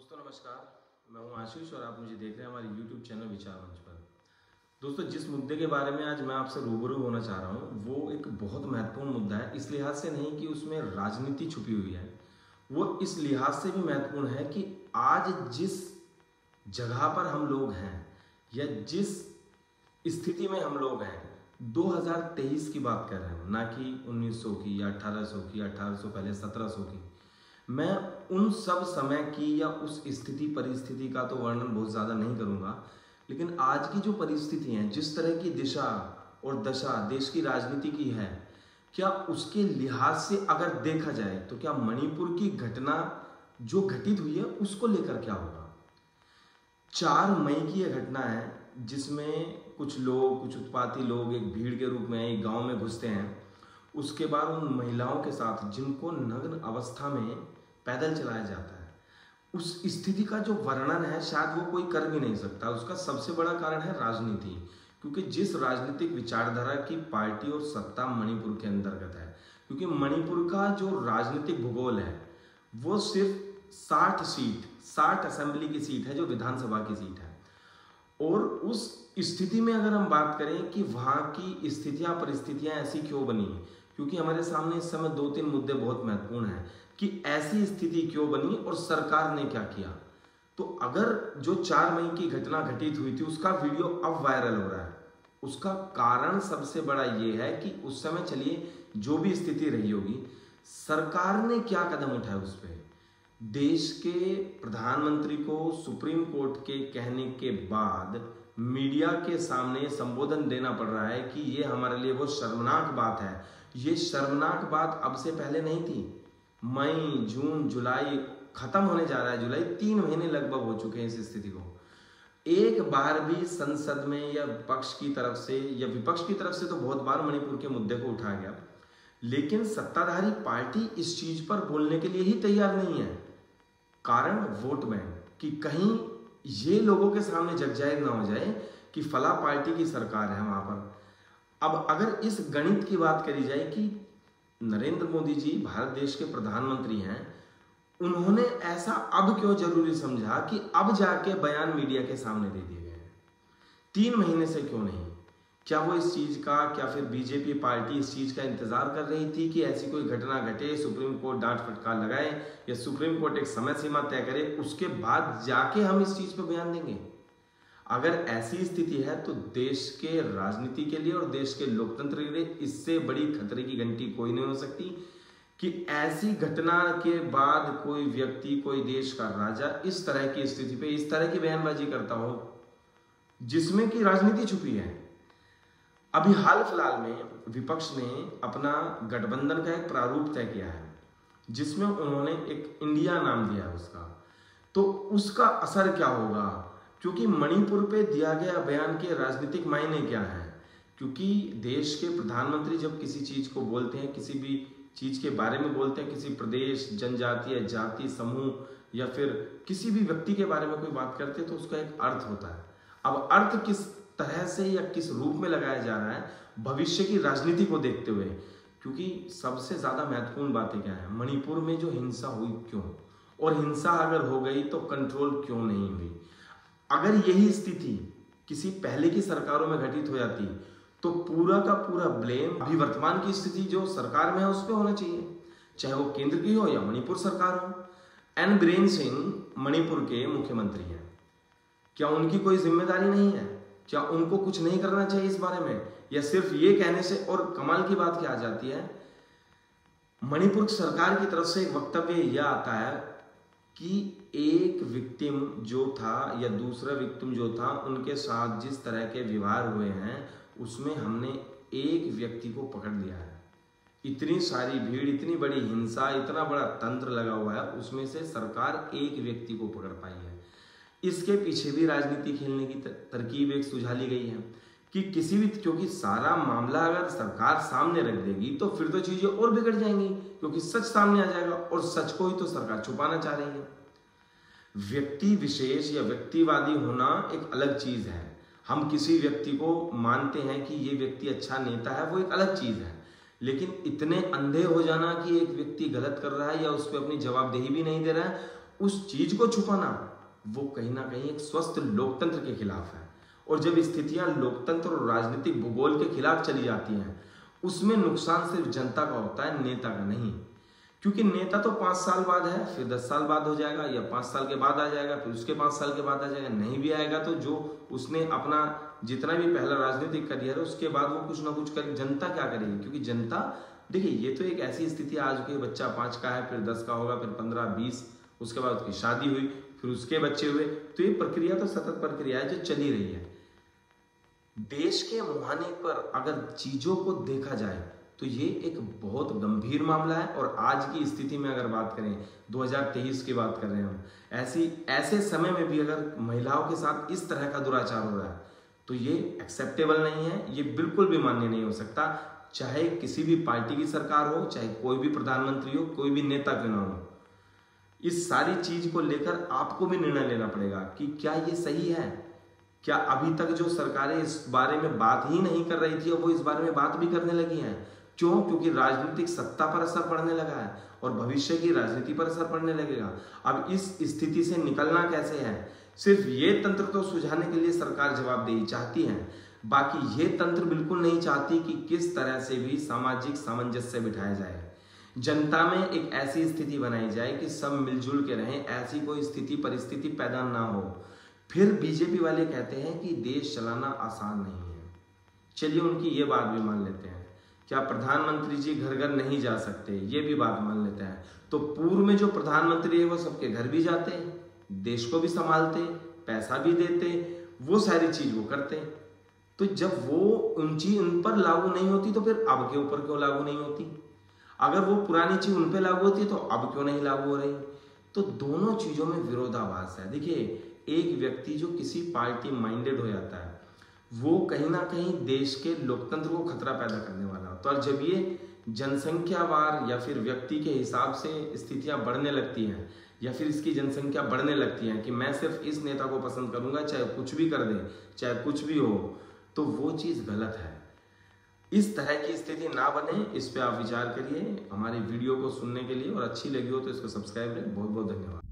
दोस्तों नमस्कार, मैं हूं आशीष और आप मुझे देख रहे हैं हमारे YouTube चैनल विचार मंच पर। दोस्तों, जिस मुद्दे के बारे में आज मैं आपसे रूबरू होना चाह रहा हूं वो एक बहुत महत्वपूर्ण मुद्दा है। इस लिहाज से नहीं कि उसमें राजनीति छुपी हुई है, वो इस लिहाज से भी महत्वपूर्ण है कि आज जिस जगह पर हम लोग हैं या जिस स्थिति में हम लोग हैं, 2023 की बात कर रहे हैं, ना कि 1900 की या 1800 की, 1800 पहले 1700 की। मैं उन सब समय की या उस स्थिति परिस्थिति का तो वर्णन बहुत ज़्यादा नहीं करूँगा, लेकिन आज की जो परिस्थिति है, जिस तरह की दिशा और दशा देश की राजनीति की है, क्या उसके लिहाज से अगर देखा जाए तो क्या मणिपुर की घटना जो घटित हुई है उसको लेकर क्या होगा। 4 मई की यह घटना है जिसमें कुछ लोग, कुछ उत्पाती लोग एक भीड़ के रूप में एक गांव में घुसते हैं। उसके बाद उन महिलाओं के साथ जिनको नग्न अवस्था में पैदल चलाया जाता है, उस स्थिति का जो वर्णन है शायद वो कोई कर भी नहीं सकता। उसका सबसे बड़ा कारण है राजनीति, क्योंकि जिस राजनीतिक विचारधारा की पार्टी और सत्ता मणिपुर के अंतर्गत है, क्योंकि मणिपुर का जो राजनीतिक भूगोल है वो सिर्फ 60 असेंबली की सीट है, जो विधानसभा की सीट है। और उस स्थिति में अगर हम बात करें कि वहाँ की स्थितियां परिस्थितियां ऐसी क्यों बनी, क्योंकि हमारे सामने इस समय 2-3 मुद्दे बहुत महत्वपूर्ण हैं कि ऐसी स्थिति क्यों बनी और सरकार ने क्या किया। तो अगर जो 4 मई की घटना घटित हुई थी उसका वीडियो अब वायरल हो रहा है, उसका कारण सबसे बड़ा ये है कि उस समय चलिए जो भी स्थिति रही होगी, सरकार ने क्या कदम उठाया उस पर। देश के प्रधानमंत्री को सुप्रीम कोर्ट के कहने के बाद मीडिया के सामने संबोधन देना पड़ रहा है कि ये हमारे लिए वो शर्मनाक बात है। ये शर्मनाक बात अब से पहले नहीं थी। मई, जून, जुलाई खत्म होने जा रहा है, जुलाई 3 महीने लगभग हो चुके हैं इस स्थिति को। एक बार भी संसद में या विपक्ष की तरफ से तो बहुत बार मणिपुर के मुद्दे को उठाया गया, लेकिन सत्ताधारी पार्टी इस चीज पर बोलने के लिए ही तैयार नहीं है। कारण वोट बैंक, कि कहीं ये लोगों के सामने जग जाहिर ना हो जाए कि फला पार्टी की सरकार है वहां पर। अब अगर इस गणित की बात करी जाए कि नरेंद्र मोदी जी भारत देश के प्रधानमंत्री हैं, उन्होंने ऐसा अब क्यों जरूरी समझा कि अब जाके बयान मीडिया के सामने दे दिए गए हैं, 3 महीने से क्यों नहीं? क्या वो इस चीज का, क्या फिर बीजेपी पार्टी इस चीज का इंतजार कर रही थी कि ऐसी कोई घटना घटे, सुप्रीम कोर्ट डांट फटकार लगाए या सुप्रीम कोर्ट एक समय सीमा तय करे, उसके बाद जाके हम इस चीज पर बयान देंगे? अगर ऐसी स्थिति है तो देश के राजनीति के लिए और देश के लोकतंत्र के लिए इससे बड़ी खतरे की घंटी कोई नहीं हो सकती कि ऐसी घटना के बाद कोई व्यक्ति, कोई देश का राजा इस तरह की स्थिति पे इस तरह की बयानबाजी करता हो जिसमें कि राजनीति छुपी है। अभी हाल फिलहाल में विपक्ष ने अपना गठबंधन का एक प्रारूप तय किया है जिसमें उन्होंने एक इंडिया नाम दिया है उसका। तो उसका असर क्या होगा, क्योंकि मणिपुर पे दिया गया बयान के राजनीतिक मायने क्या है। क्योंकि देश के प्रधानमंत्री जब किसी चीज को बोलते हैं, किसी भी चीज के बारे में बोलते हैं, किसी प्रदेश, जनजाति या जाति समूह या फिर किसी भी व्यक्ति के बारे में कोई बात करते हैं, तो उसका एक अर्थ होता है। अब अर्थ किस तरह से या किस रूप में लगाया जा रहा है भविष्य की राजनीति को देखते हुए, क्योंकि सबसे ज्यादा महत्वपूर्ण बातें क्या है, मणिपुर में जो हिंसा हुई क्यों, और हिंसा अगर हो गई तो कंट्रोल क्यों नहीं हुई। अगर यही स्थिति किसी पहले की सरकारों में घटित हो जाती तो पूरा का पूरा ब्लेम अभी वर्तमान की स्थिति जो सरकार में है उस पर होना चाहिए, चाहे वो केंद्र की हो या मणिपुर सरकार हो। एन बीरेन सिंह मणिपुर के मुख्यमंत्री हैं, क्या उनकी कोई जिम्मेदारी नहीं है? क्या उनको कुछ नहीं करना चाहिए इस बारे में? या सिर्फ ये कहने से, और कमाल की बात क्या आ जाती है, मणिपुर सरकार की तरफ से एक वक्तव्य यह आता है कि एक विक्टिम जो था या दूसरा विक्टिम जो था, उनके साथ जिस तरह के व्यवहार हुए हैं उसमें हमने एक व्यक्ति को पकड़ लिया है। इतनी सारी भीड़, इतनी बड़ी हिंसा, इतना बड़ा तंत्र लगा हुआ है, उसमें से सरकार एक व्यक्ति को पकड़ पाई है। इसके पीछे भी राजनीति खेलने की तरकीब एक सुझाली गई है कि किसी भी, क्योंकि सारा मामला अगर सरकार सामने रख देगी तो फिर तो चीजें और बिगड़ जाएंगी, क्योंकि सच सामने आ जाएगा और सच को ही तो सरकार छुपाना चाह रही है। व्यक्ति विशेष या व्यक्तिवादी होना एक अलग चीज है। हम किसी व्यक्ति को मानते हैं कि ये व्यक्ति अच्छा नेता है, वो एक अलग चीज है, लेकिन इतने अंधे हो जाना कि एक व्यक्ति गलत कर रहा है या उस पर अपनी जवाबदेही भी नहीं दे रहा है उस चीज को छुपाना वो कहीं ना कहीं एक स्वस्थ लोकतंत्र के खिलाफ है। और जब स्थितियां लोकतंत्र और राजनीतिक भूगोल के खिलाफ चली जाती हैं, उसमें नुकसान सिर्फ जनता का होता है, नेता का नहीं। क्योंकि नेता तो 5 साल बाद है, फिर 10 साल बाद हो जाएगा, या 5 साल के बाद आ जाएगा, फिर उसके 5 साल के बाद आ जाएगा। नहीं भी आएगा तो जो उसने अपना जितना भी पहला राजनीतिक करियर है उसके बाद वो कुछ ना कुछ कर, जनता क्या करेगी? क्योंकि जनता, देखिए ये तो एक ऐसी स्थिति आज के बच्चा 5 का है, फिर 10 का होगा, फिर 15, 20, उसके बाद उसकी शादी हुई, फिर उसके बच्चे हुए। तो ये प्रक्रिया तो सतत प्रक्रिया है जो चली रही है। देश के मुहाने पर अगर चीजों को देखा जाए तो ये एक बहुत गंभीर मामला है। और आज की स्थिति में अगर बात करें, 2023 की बात कर रहे हैं हम, ऐसे समय में भी अगर महिलाओं के साथ इस तरह का दुराचार हो रहा है तो ये एक्सेप्टेबल नहीं है, ये बिल्कुल भी मान्य नहीं हो सकता। चाहे किसी भी पार्टी की सरकार हो, चाहे कोई भी प्रधानमंत्री हो, कोई भी नेता क्यों ना हो, इस सारी चीज को लेकर आपको भी निर्णय लेना पड़ेगा कि क्या ये सही है। क्या अभी तक जो सरकारें इस बारे में बात ही नहीं कर रही थी और वो इस बारे में बात भी करने लगी हैं? क्यों? क्योंकि राजनीतिक सत्ता पर असर पड़ने लगा है और भविष्य की राजनीति पर असर पड़ने लगेगा। अब इस स्थिति से निकलना कैसे है, सिर्फ ये तंत्र तो सुझाने के लिए सरकार जवाबदेही चाहती है, बाकी ये तंत्र बिल्कुल नहीं चाहती कि किस तरह से भी सामाजिक सामंजस्य बिठाया जाए, जनता में एक ऐसी स्थिति बनाई जाए कि सब मिलजुल के रहें, ऐसी कोई स्थिति परिस्थिति पैदा ना हो। फिर बीजेपी वाले कहते हैं कि देश चलाना आसान नहीं है। चलिए उनकी ये बात भी मान लेते हैं, क्या प्रधानमंत्री जी घर घर नहीं जा सकते, ये भी बात मान लेते हैं। तो पूर्व में जो प्रधानमंत्री है वो सबके घर भी जाते, देश को भी संभालते, पैसा भी देते, वो सारी चीज वो करते। तो जब वो उन पर लागू नहीं होती तो फिर अब के ऊपर क्यों लागू नहीं होती? अगर वो पुरानी चीज उन पे लागू होती है तो अब क्यों नहीं लागू हो रही? तो दोनों चीजों में विरोधाभास है। देखिए, एक व्यक्ति जो किसी पार्टी माइंडेड हो जाता है वो कहीं ना कहीं देश के लोकतंत्र को खतरा पैदा करने वाला होता है। और जब ये जनसंख्यावार या फिर व्यक्ति के हिसाब से स्थितियां बढ़ने लगती हैं, या फिर इसकी जनसंख्या बढ़ने लगती है कि मैं सिर्फ इस नेता को पसंद करूंगा चाहे कुछ भी कर दे, चाहे कुछ भी हो, तो वो चीज गलत है। इस तरह की स्थिति ना बने, इस पे आप विचार करिए। हमारी वीडियो को सुनने के लिए, और अच्छी लगी हो तो इसको सब्सक्राइब करें। बहुत बहुत धन्यवाद।